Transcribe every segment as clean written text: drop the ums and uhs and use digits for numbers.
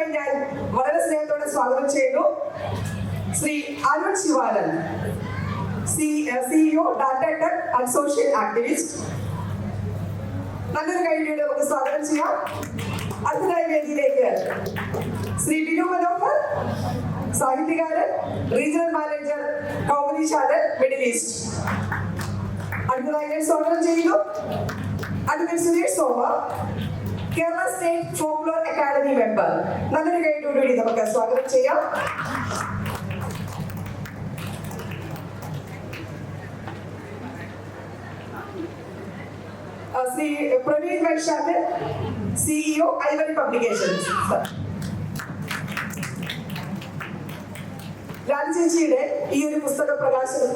അടുത്തതായി ഞാൻ വളരെ സ്നേഹത്തോടെ സ്വാഗതം ചെയ്യുന്നു Shri Arun Shivanand, CEO data tech and social activist. നല്ലൊരു കൈയ്യടിയോടെ നമുക്ക് സ്വാഗതം ചെയ്യാം. അടുത്തതായി വേദിയിലേക്ക് ശ്രീ ബിനു മനോഹർ, സാഹിത്യകാരൻ, regional manager, Kaumudi channel middle east. അടുത്തതായി ഞാൻ സ്വാഗതം ചെയ്യുന്നു advocate Suresh Soma, Kerala state folklore academy member. നല്ലൊരു കൈയ്യടിയോടുകൂടി നമുക്ക് സ്വാഗതം ചെയ്യാം. Shri Praveen Vaishakh, CEO Ivory publications. രാജചേച്ചിയുടെ ഈ ഒരു പുസ്തക പ്രകാശനം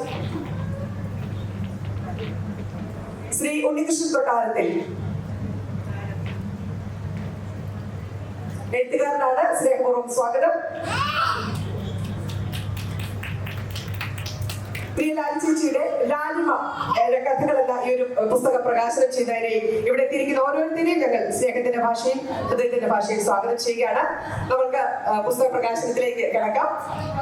ശ്രീ ഉണ്ണികൃഷ്ണൻ തൊട്ടാരത്തിൽ, എഴുത്തുകാരനാണ്. സ്നേഹപൂർവ്വം സ്വാഗതം. പ്രിയ ലാലിച്ചേച്ചിയുടെ ലാലിമ കഥകളെല്ലാം ഈ ഒരു പുസ്തക പ്രകാശനം ചെയ്തതിനെ ഇവിടെ എത്തിയിരിക്കുന്ന ഓരോരുത്തരെയും ഞങ്ങൾ സ്നേഹത്തിന്റെ ഭാഷയും ഹൃദയത്തിന്റെ ഭാഷയും സ്വാഗതം ചെയ്യുകയാണ്. നമുക്ക് പുസ്തക പ്രകാശനത്തിലേക്ക് കിടക്കാം.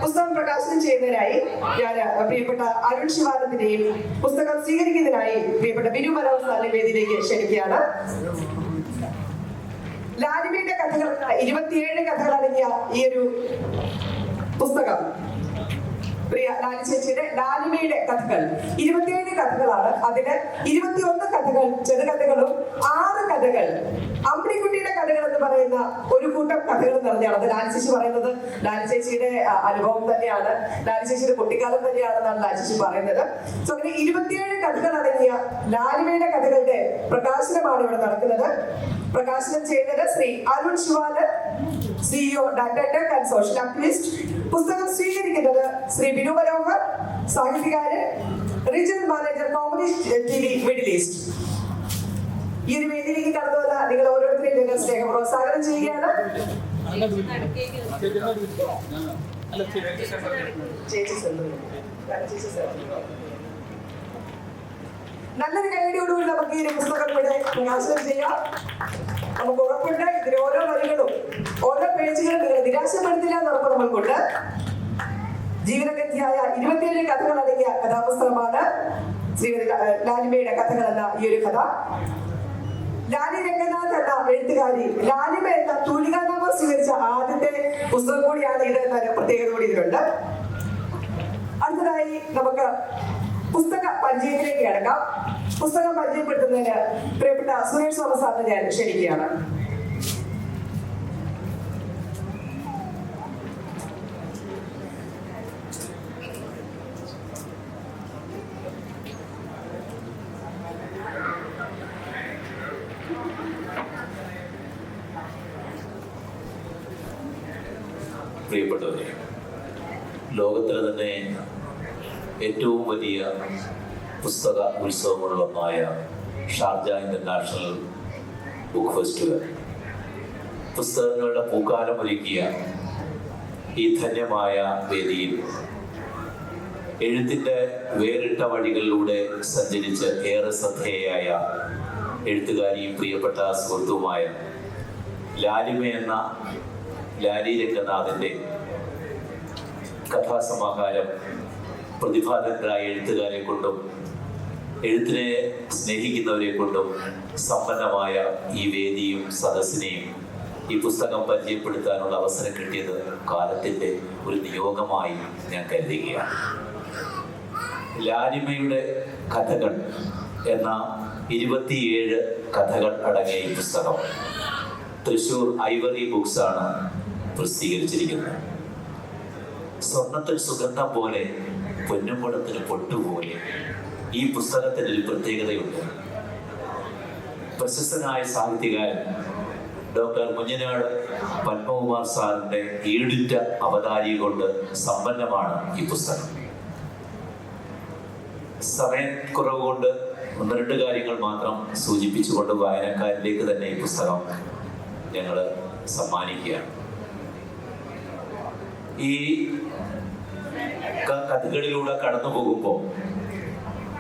പുസ്തകം പ്രകാശനം ചെയ്യുന്നതിനായി ഞാൻ പ്രിയപ്പെട്ട അരുൺ ശിവാനന്ദിനെയും പുസ്തകം സ്വീകരിക്കുന്നതിനായി പ്രിയപ്പെട്ട ബിനു മനോഹർ സാറിനെ വേദിയിലേക്ക് ക്ഷണിക്കുകയാണ്. ലാലിമയുടെ കഥകൾ, 27 കഥകൾ അടങ്ങിയ ഈ ഒരു പുസ്തകം, പ്രിയ ലാലിച്ചേച്ചിയുടെ ലാലിമയുടെ കഥകൾ 27 കഥകളാണ്. അതിന് 21 കഥകൾ ചെറുകഥകളും 6 കഥകൾ അമ്പിളിക്കുട്ടിയുടെ കഥകൾ എന്ന് പറയുന്ന ഒരു കൂട്ടം കഥകൾ നിറഞ്ഞാണ്. അത് ലാലിച്ചേച്ചി പറയുന്നത് ലാലിച്ചേച്ചിയുടെ അനുഭവം തന്നെയാണ്, ലാലിച്ചേച്ചിയുടെ കുട്ടിക്കാലം തന്നെയാണെന്നാണ് ലാലിച്ചേച്ചി പറയുന്നത്. സോ അങ്ങനെ 27 കഥകൾ അടങ്ങിയ ലാലിമയുടെ കഥകളുടെ പ്രകാശനമാണ് ഇവിടെ നടക്കുന്നത്. പ്രകാശനം ചെയ്യുന്നത് Shri Arun Shivanand, CEO data tech and social activist. പുസ്തകം സ്വീകരിക്കുന്നത് ശ്രീ ബിനു മനോഹർ, സാഹിത്യകാരൻ, regional manager, Kaumudi TV middle east. ഈ ഒരു വേദിയിലേക്ക് കടന്നു വന്ന നിങ്ങൾ ഓരോരുത്തരെയും ഞങ്ങൾ സ്നേഹപൂർവ്വം സ്വാഗതം ചെയ്യുകയാണ്. നല്ലൊരു കൈയ്യടിയോടുകൂടി നമുക്ക് ഈ പുസ്തകം ഇവിടെ പ്രകാശനം ചെയ്യാം. നമുക്ക് ഉറപ്പുണ്ട് ഇതിന് ഓരോ വരികളും ഓരോ പേജുകളും നിങ്ങൾ നിരാശപ്പെടുത്തില്ല എന്ന് ഉറപ്പ് നമ്മൾക്കുണ്ട്. ജീവനഗന്ധിയായ 27 കഥകൾ അടങ്ങിയ കഥാപുസ്തകമാണ് ശ്രീമതി ലാലിമയുടെ കഥകൾ എന്ന ഈ ഒരു കഥ. ലാലി രംഗനാഥ് എന്ന എഴുത്തുകാരി ലാലിമ എന്ന തൂലികാനാമം സ്വീകരിച്ച ആദ്യത്തെ പുസ്തകം കൂടിയാണ് ഇത് എന്ന പ്രത്യേകത കൂടി ഇതിലുണ്ട്. അടുത്തതായി നമുക്ക് പുസ്തക പരിചയത്തിലേക്ക് കിടക്കാം. പുസ്തകം പരിചയപ്പെടുത്തുന്നതിന് പ്രിയപ്പെട്ട സുരേഷ് സോമ സാറിനെ ഞാൻ ക്ഷണിക്കുകയാണ്. പ്രിയപ്പെട്ടവരെ, ലോകത്തിലെ തന്നെ ഏറ്റവും വലിയ പുസ്തക ഉത്സവങ്ങളിലൊന്നായ ഷാർജ ഇന്റർനാഷണൽ ബുക്ക് ഫെസ്റ്റിവൽ പുസ്തകങ്ങളുടെ പൂക്കാലം ഒരുക്കിയ ഈ ധന്യമായ വേദിയിൽ എഴുത്തിൻ്റെ വേറിട്ട വഴികളിലൂടെ സഞ്ചരിച്ച് ഏറെ ശ്രദ്ധേയയായ എഴുത്തുകാരിയും പ്രിയപ്പെട്ട സുഹൃത്തുമായ ലാലിമ എന്ന ലാലി രംഗനാഥിൻ്റെ കഥാസമാഹാരം പ്രതിഭാധനരായ എഴുത്തുകാരെ കൊണ്ടും എഴുത്തിനെ സ്നേഹിക്കുന്നവരെ കൊണ്ടും സമ്പന്നമായ ഈ വേദിയും സദസ്സിനെയും ഈ പുസ്തകം പരിചയപ്പെടുത്താനുള്ള അവസരം കിട്ടിയത് കാലത്തിൻ്റെ ഒരു നിയോഗമായി ഞാൻ കരുതുകയാണ്. ലാലിമയുടെ കഥകൾ എന്ന 27 കഥകൾ അടങ്ങിയ ഈ പുസ്തകം തൃശ്ശൂർ ഐവറി ബുക്സ് ആണ് പ്രസിദ്ധീകരിച്ചിരിക്കുന്നത്. സ്വർണത്തിൽ സുഗന്ധം പോലെ, പൊന്നുംകുടത്തിന് പൊട്ടുപോലെ ഈ പുസ്തകത്തിന് ഒരു പ്രത്യേകതയുണ്ട്. പ്രശസ്തനായ സാഹിത്യകാരൻ ഡോക്ടർ മുഞ്ഞനാട് പത്മകുമാർ സാറിൻ്റെ ഈടുറ്റ അവതാരി കൊണ്ട് സമ്പന്നമാണ് ഈ പുസ്തകം. സമയക്കുറവ് കൊണ്ട് 1-2 കാര്യങ്ങൾ മാത്രം സൂചിപ്പിച്ചുകൊണ്ട് വായനക്കാരിലേക്ക് തന്നെ ഈ പുസ്തകം ഞങ്ങൾ സമ്മാനിക്കുകയാണ്. ഈ കഥകളിലൂടെ കടന്നു പോകുമ്പോൾ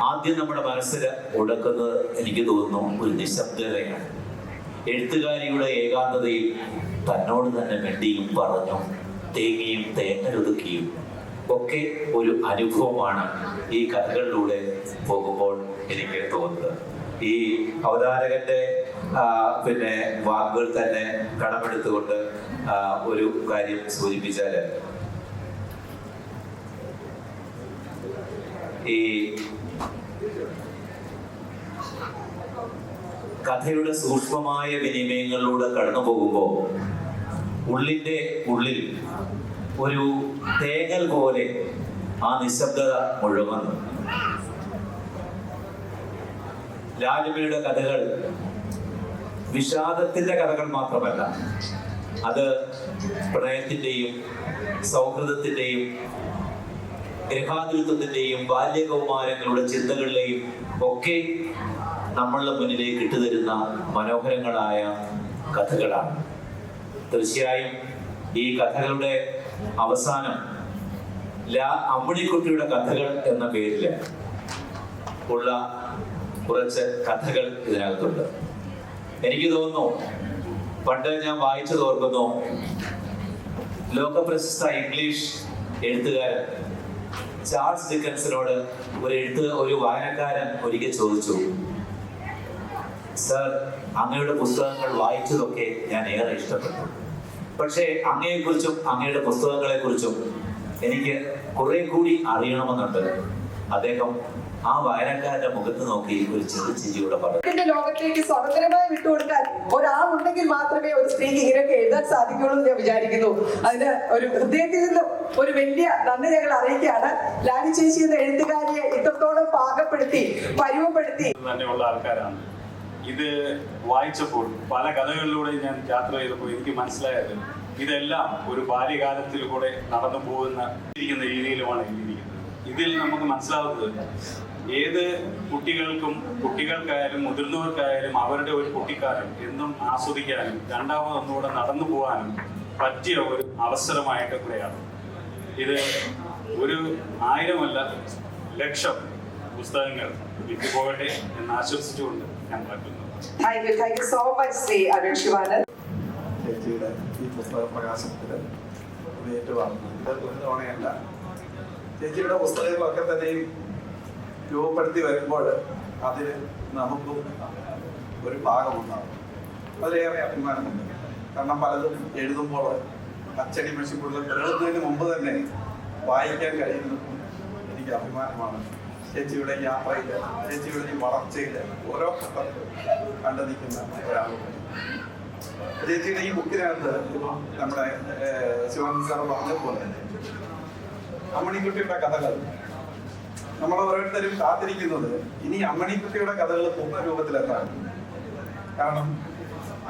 ആദ്യം നമ്മുടെ മനസ്സിൽ ഉടക്കുന്നത് എനിക്ക് തോന്നുന്നു ഒരു നിശബ്ദതയാണ്. എഴുത്തുകാരിയുടെ ഏകാന്തതയിൽ തന്നോട് തന്നെ മിണ്ടിയും പറഞ്ഞും തേങ്ങിയും തേങ്ങലൊതുക്കിയും ഒക്കെ ഒരു അനുഭവമാണ് ഈ കഥകളിലൂടെ പോകുമ്പോൾ എനിക്ക് തോന്നുന്നത്. ഈ അവതാരകന്റെ പിന്നെ വാക്കുകൾ തന്നെ കടമെടുത്തുകൊണ്ട് ഒരു കാര്യം സൂചിപ്പിച്ചാൽ, ഈ കഥയുടെ സൂക്ഷ്മമായ വിനിമയങ്ങളിലൂടെ കടന്നു പോകുമ്പോൾ ഉള്ളിൻ്റെ ഉള്ളിൽ ഒരു തേങ്ങൽ പോലെ ആ നിശബ്ദത മുഴുകുന്നു. ലാലിമയുടെ കഥകൾ വിഷാദത്തിന്റെ കഥകൾ മാത്രമല്ല, അത് പ്രണയത്തിന്റെയും സൗഹൃദത്തിന്റെയും ഗൃഹാതുരത്വത്തിന്റെയും ബാല്യകൗമാരങ്ങളുടെ ചിന്തകളിലെയും ഒക്കെ നമ്മളുടെ മുന്നിലേക്ക് ഇട്ടുതരുന്ന മനോഹരങ്ങളായ കഥകളാണ്. തീർച്ചയായും ഈ കഥകളുടെ അവസാനം അമ്മിണിക്കുട്ടിയുടെ കഥകൾ എന്ന പേരിൽ ഉള്ള കുറച്ച് കഥകൾ ഇതിനകത്തുണ്ട്. എനിക്ക് തോന്നുന്നു, പണ്ട് ഞാൻ വായിച്ചത് ഓർക്കുന്നു, ലോകപ്രശസ്ത ഇംഗ്ലീഷ് എഴുത്തുകാരൻ ചാൾസ് ഡിക്കൻസിനോട് ഒരു വായനക്കാരൻ ഒരിക്കൽ ചോദിച്ചു, സർ, അങ്ങയുടെ പുസ്തകങ്ങൾ വായിച്ചതൊക്കെ ഞാൻ ഏറെ ഇഷ്ടപ്പെട്ടു, പക്ഷേ അങ്ങയെക്കുറിച്ചും അങ്ങയുടെ പുസ്തകങ്ങളെ കുറിച്ചും എനിക്ക് കുറെ കൂടി അറിയണമെന്നുണ്ട്. അദ്ദേഹം ആ വായനക്കാരന്റെ മുഖത്ത് നോക്കി ഒരു ചെറു ചിരിയോടെ പറഞ്ഞു, ലോകത്തേക്ക് സ്വതന്ത്രമായി വിട്ടുകൊടുക്കാൻ ഒരാളുണ്ടെങ്കിൽ മാത്രമേ ഒരു സ്ത്രീക്ക് ഇങ്ങനെയൊക്കെ എഴുതാൻ സാധിക്കുള്ളൂ എന്ന് ഞാൻ വിചാരിക്കുന്നു. അതിന് ഒരു ഹൃദയത്തിൽ നിന്നും ഒരു വലിയ നന്ദി ഞങ്ങൾ അറിയിക്കുകയാണ്. ലാലി ചേച്ചി എന്ന എഴുത്തുകാരിയെ ഇത്രത്തോളം പാകപ്പെടുത്തി പരുവപ്പെടുത്തി തന്നെയുള്ള ആൾക്കാരാണ്. ഇത് വായിച്ചപ്പോൾ പല കഥകളിലൂടെ ഞാൻ യാത്ര ചെയ്തപ്പോൾ എനിക്ക് മനസ്സിലായത് ഇതെല്ലാം ഒരു ബാല്യകാലത്തിലൂടെ നടന്നു പോകുന്ന രീതിയിലുമാണ് എഴുതിയിരിക്കുന്നത്. ഇതിൽ നമുക്ക് മനസ്സിലാവുന്നത് ഏത് കുട്ടികൾക്കായാലും മുതിർന്നവർക്കായാലും അവരുടെ ഒരു കുട്ടിക്കാലം എന്നും ആസ്വദിക്കാനും രണ്ടാമതൊന്നുകൂടെ നടന്നു പോകാനും പറ്റിയ ഒരു അവസരമായിട്ട് കൂടെയാണ്. ഇത് ഒരു 1000 അല്ല 1,00,000 പുസ്തകങ്ങൾ വിറ്റുപോകട്ടെ എന്ന് ആശംസിച്ചുകൊണ്ട് ഞാൻ പറ്റുന്നു. Thank you so much, Shri Arun Shivanand. ചേച്ചിയുടെ ഈ പുസ്തക പ്രകാശനത്തിൽ ഏറ്റുവാങ്ങുന്നു. ഇത് ഒരു തവണയല്ല, ചേച്ചിയുടെ പുസ്തകങ്ങളൊക്കെ തന്നെയും രൂപപ്പെടുത്തി വരുമ്പോൾ അതിൽ നമുക്കും ഒരു ഭാഗമുണ്ടാകും. അതിലേറെ അഭിമാനമുണ്ട്. കാരണം പലതും എഴുതുമ്പോൾ അച്ചടി മെഷിപ്പുള്ള എഴുതുന്നതിന് മുമ്പ് തന്നെ വായിക്കാൻ കഴിയുന്നതും എനിക്ക് അഭിമാനമാണ്. ചേച്ചിയുടെ യാത്രയിൽ, ചേച്ചിയുടെ ഈ വളർച്ചയിൽ ഓരോ ഘട്ടത്തിലും കണ്ടു നിൽക്കുന്ന ഒരാളുണ്ട്. ചേച്ചിയുടെ ഈ ബുക്കിനകത്ത് നമ്മുടെ ശിവൻ സാർ പറഞ്ഞതുപോലെ അമ്മണിക്കുട്ടിയുടെ കഥകൾ നമ്മൾ ഓരോരുത്തരും കാത്തിരിക്കുന്നത് ഇനി അമ്മണിക്കുട്ടിയുടെ കഥകൾ പൂർണ്ണ രൂപത്തിലെത്താണ്. കാരണം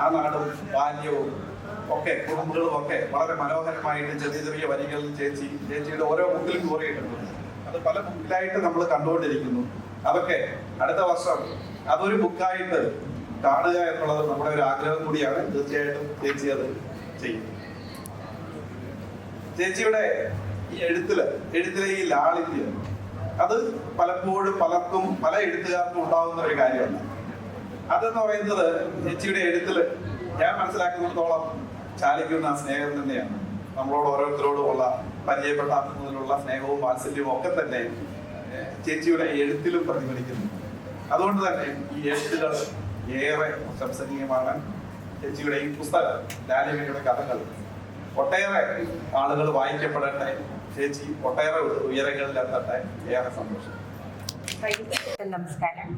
ആ നാടും ബാല്യവും ഒക്കെ കുടുംബങ്ങളും ഒക്കെ വളരെ മനോഹരമായിട്ട് ചെറിയ ചെറിയ വരികളിൽ ചേച്ചിയുടെ ഓരോ ബുക്കിലും കോറിയിട്ടുണ്ട്. അത് പല ബുക്കിലായിട്ട് നമ്മൾ കണ്ടുകൊണ്ടിരിക്കുന്നു. അതൊക്കെ അടുത്ത വർഷം അതൊരു ബുക്കായിട്ട് കാണുക എന്നുള്ളത് നമ്മുടെ ഒരു ആഗ്രഹം കൂടിയാണ്. തീർച്ചയായിട്ടും ചേച്ചി അത് ചെയ്യും. ചേച്ചിയുടെ ഈ എഴുത്തിലെ ഈ ലാളിത്യം അത് പലപ്പോഴും പലർക്കും പല എഴുത്തുകാർക്കും ഉണ്ടാവുന്ന ഒരു കാര്യമല്ല. അതെന്ന് പറയുന്നത് ചേച്ചിയുടെ എഴുത്തില് ഞാൻ മനസ്സിലാക്കുന്നിടത്തോളം ചാലിക്കുന്ന സ്നേഹം തന്നെയാണ്. നമ്മളോട് ഓരോരുത്തരോടുമുള്ള പരിചയപ്പെട്ട മുതലുള്ള സ്നേഹവും വാത്സല്യവും ഒക്കെ തന്നെ ചേച്ചിയുടെ എഴുത്തിലും പ്രതിഫലിക്കുന്നു. അതുകൊണ്ട് തന്നെ ഈ എഴുത്തുകൾ ഏറെ പ്രശംസനീയമാണ്. ചേച്ചിയുടെ ഈ പുസ്തകം ലാലിമയുടെ കഥകൾ ഒട്ടേറെ ആളുകൾ വായിക്കപ്പെടട്ടെ. ചേച്ചി ഒട്ടേറെ ഉയരങ്ങളിലെത്തട്ടെ. ഏറെ സന്തോഷം. നമസ്കാരം.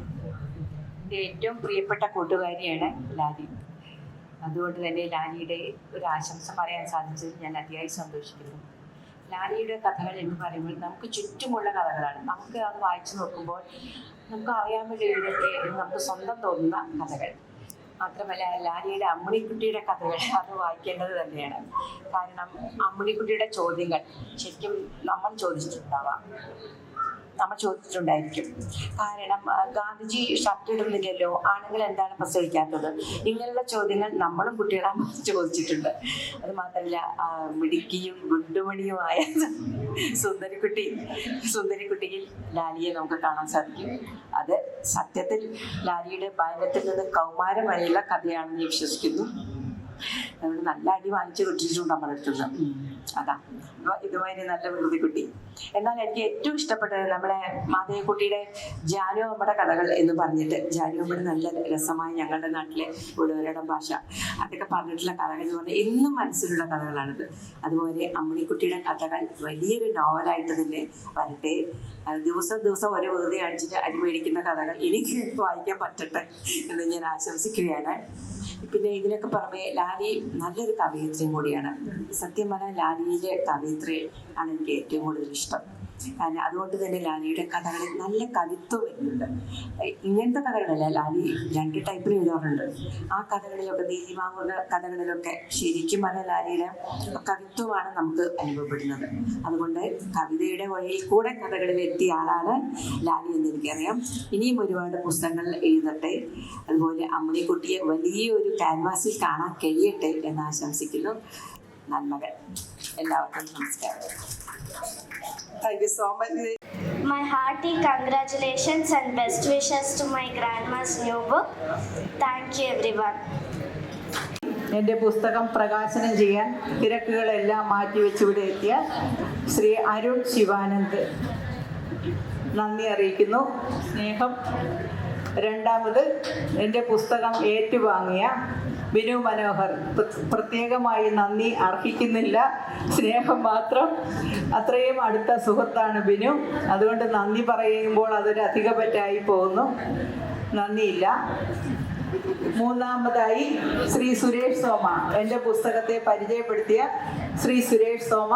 എൻ്റെ ഏറ്റവും പ്രിയപ്പെട്ട കൂട്ടുകാരിയാണ് ലാലി. അതുകൊണ്ട് തന്നെ ലാലിയുടെ ഒരു ആശംസ പറയാൻ സാധിച്ചതിൽ ഞാൻ അതിയായി സന്തോഷിക്കുന്നു. ലാലിയുടെ കഥകൾ എന്ന് പറയുമ്പോൾ നമുക്ക് ചുറ്റുമുള്ള കഥകളാണ്. നമുക്ക് അത് വായിച്ചു നോക്കുമ്പോൾ നമുക്ക് അറിയാൻ വേണ്ടി നമുക്ക് സ്വന്തം തോന്നുന്ന കഥകൾ മാത്രമല്ല, ലാലിയുടെ അമ്മിണിക്കുട്ടിയുടെ കഥകൾ അത് വായിക്കേണ്ടത് തന്നെയാണ്. കാരണം അമ്മിണിക്കുട്ടിയുടെ ചോദ്യങ്ങൾ ശരിക്കും നമ്മൾ ചോദിച്ചിട്ടുണ്ടാവാം. നമ്മൾ ചോദിച്ചിട്ടുണ്ടായിരിക്കും. കാരണം ഗാന്ധിജി ഷർട്ട് ഇടുന്നില്ലല്ലോ, ആണുങ്ങൾ എന്താണ് പ്രസവിക്കാത്തത്, ഇങ്ങനെയുള്ള ചോദ്യങ്ങൾ നമ്മളും കുട്ടികളെ ചോദിച്ചിട്ടുണ്ട്. അത് മാത്രമല്ല മിടുക്കിയും ഗുണ്ടുമണിയുമായ സുന്ദരിക്കുട്ടിയിൽ ലാലിയെ നമുക്ക് കാണാൻ സാധിക്കും. അത് സത്യത്തിൽ ലാലിയുടെ ബാല്യത്തിൽ നിന്ന് കൗമാരം വരെയുള്ള കഥയാണെന്ന് വിശ്വസിക്കുന്നു. അതുകൊണ്ട് നല്ല അടി വാങ്ങിച്ചു കിട്ടിയിട്ടുണ്ട് നമ്മുടെ അടുത്തുനിന്ന്. അതാ ഇതുമാതിരി നല്ല വികൃതിക്കുട്ടി. എന്നാൽ എനിക്ക് ഏറ്റവും ഇഷ്ടപ്പെട്ടത് നമ്മളെ മാധവിക്കുട്ടിയുടെ ജാനു അമ്മയുടെ കഥകൾ എന്ന് പറഞ്ഞിട്ട്, ജാനു അമ്മയുടെ നല്ല രസമായ ഞങ്ങളുടെ നാട്ടിലെ ഉടവരടം ഭാഷ അതൊക്കെ പറഞ്ഞിട്ടുള്ള കഥകൾ എന്ന് പറഞ്ഞാൽ എന്നും മനസ്സിലുള്ള കഥകളാണിത്. അതുപോലെ അമ്മിണിക്കുട്ടിയുടെ കഥകൾ വലിയൊരു നോവലായിട്ട് തന്നെ വരട്ടെ. ദിവസം ഓരോ വെറുതെ അടിച്ചിട്ട് അടിമേടിക്കുന്ന കഥകൾ എനിക്ക് വായിക്കാൻ പറ്റട്ടെ എന്ന് ഞാൻ ആശംസിക്കുകയാണ്. പിന്നെ ഇതിനൊക്കെ പുറമെ ലാലി നല്ലൊരു കവയിത്രിയും കൂടിയാണ്. സത്യം പറഞ്ഞാൽ ലാലിയിലെ കവയിത്രി ആണ് എനിക്ക് ഏറ്റവും കൂടുതൽ ഇഷ്ടം. കാരണം അതുകൊണ്ട് തന്നെ ലാലിയുടെ കഥകളിൽ നല്ല കവിത്വം വരുന്നുണ്ട്. ഇങ്ങനത്തെ കഥകളല്ല, ലാലി 2 ടൈപ്പിൽ എഴുതാറുണ്ട്. ആ കഥകളിലൊക്കെ നീതിമാകുന്ന കഥകളിലൊക്കെ ശരിക്കും പറഞ്ഞാൽ ലാലിയുടെ കവിത്വമാണ് നമുക്ക് അനുഭവപ്പെടുന്നത്. അതുകൊണ്ട് കവിതയുടെ വഴിയിൽ കൂടെ കഥകളിൽ എത്തിയ ആളാണ് ലാലി എന്ന് എനിക്കറിയാം. ഇനിയും ഒരുപാട് പുസ്തകങ്ങൾ എഴുതട്ടെ. അതുപോലെ അമ്മിണിക്കുട്ടിയെ വലിയൊരു ക്യാൻവാസിൽ കാണാൻ കഴിയട്ടെ എന്ന് ആശംസിക്കുന്നു. നന്മകൾ. എല്ലാവർക്കും നമസ്കാരം. Thank you so much. My hearty congratulations and best wishes to my grandma's new book. Thank you everyone. എൻ്റെ പുസ്തകം പ്രകാശനം ചെയ്യാൻ തിരക്കുകളെല്ലാം മാറ്റിവെച്ചിവിടെ എത്തിയ ശ്രീ അരുൺ ശിവാനന്ദ് നന്ദി അറിയിക്കുന്നു. സ്നേഹം. രണ്ടാമത് എൻ്റെ പുസ്തകം ഏറ്റുവാങ്ങിയ ബിനു മനോഹർ, പ്രത്യേകമായി നന്ദി അർഹിക്കുന്നില്ല, സ്നേഹം മാത്രം. അത്രയും അടുത്ത സുഹൃത്താണ് ബിനു. അതുകൊണ്ട് നന്ദി പറയുമ്പോൾ അതൊരു അധികപറ്റായി പോകുന്നു. നന്ദിയില്ല. മൂന്നാമതായി ശ്രീ സുരേഷ് സോമ, എൻ്റെ പുസ്തകത്തെ പരിചയപ്പെടുത്തിയ ശ്രീ സുരേഷ് സോമ.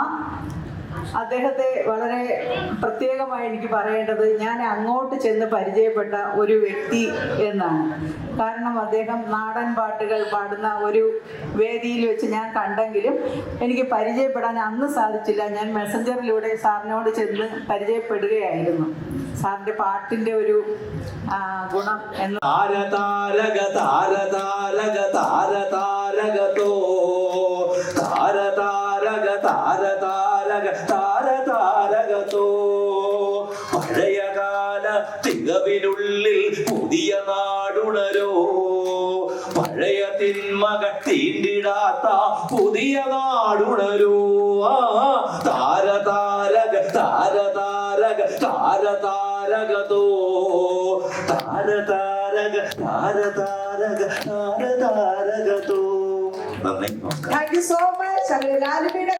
അദ്ദേഹത്തെ വളരെ പ്രത്യേകമായി എനിക്ക് പറയേണ്ടത് ഞാൻ അങ്ങോട്ട് ചെന്ന് പരിചയപ്പെട്ട ഒരു വ്യക്തി എന്നാണ്. കാരണം അദ്ദേഹം നാടൻ പാട്ടുകൾ പാടുന്ന ഒരു വേദിയിൽ വെച്ച് ഞാൻ കണ്ടെങ്കിലും എനിക്ക് പരിചയപ്പെടാൻ അന്ന് സാധിച്ചില്ല. ഞാൻ മെസ്സഞ്ചറിലൂടെ സാറിനോട് ചെന്ന് പരിചയപ്പെടുകയായിരുന്നു. സാറിൻ്റെ പാട്ടിൻ്റെ ഒരു ഗുണം എന്ന് പഴയകാല തികവിനുള്ളിൽ പുതിയ നാടുണരോ, പഴയ തിന്മകൾ തീണ്ടിടാത്ത പുതിയ നാടുണരോ. താരതാരക താരതാരക താരതാരകതോ, താരതാരക താരതാരക താരതാരകതോ. നന്ദി. Thank you so much. അങ്ങനെ ലാലിമയുടെ